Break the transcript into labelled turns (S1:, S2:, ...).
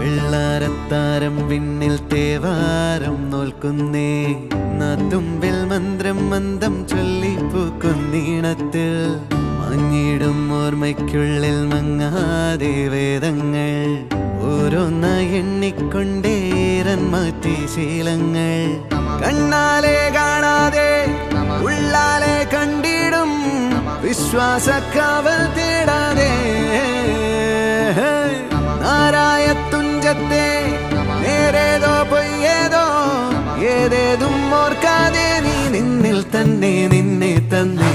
S1: വെള്ളാരത്താരം വിണ്ണിൽ തേവാരം നോൽക്കുന്നേ നാത്തുമ്പിൽ മന്ത്രം മന്ദം ചൊല്ലിപ്പൂക്കുന്നീണത്തിൽ മങ്ങിടും ഓർമ്മയ്ക്കുള്ളിൽ മങ്ങാതെ വേദങ്ങൾ ഓരോന്നായി എണ്ണിക്കൊണ്ടേരൻ മാറ്റി ശീലങ്ങൾ കണ്ണാലെ കാണാതെ ഉള്ളാലെ കണ്ടിടും വിശ്വാസക്കാവൽ തേടാതെ നാരായ തുഞ്ചത്തെ നേരേതോ പൊയ്യേതോ ഏതേതും ഓർക്കാതെ നീ നിന്നിൽ തന്നെ നിന്നെ തന്നെ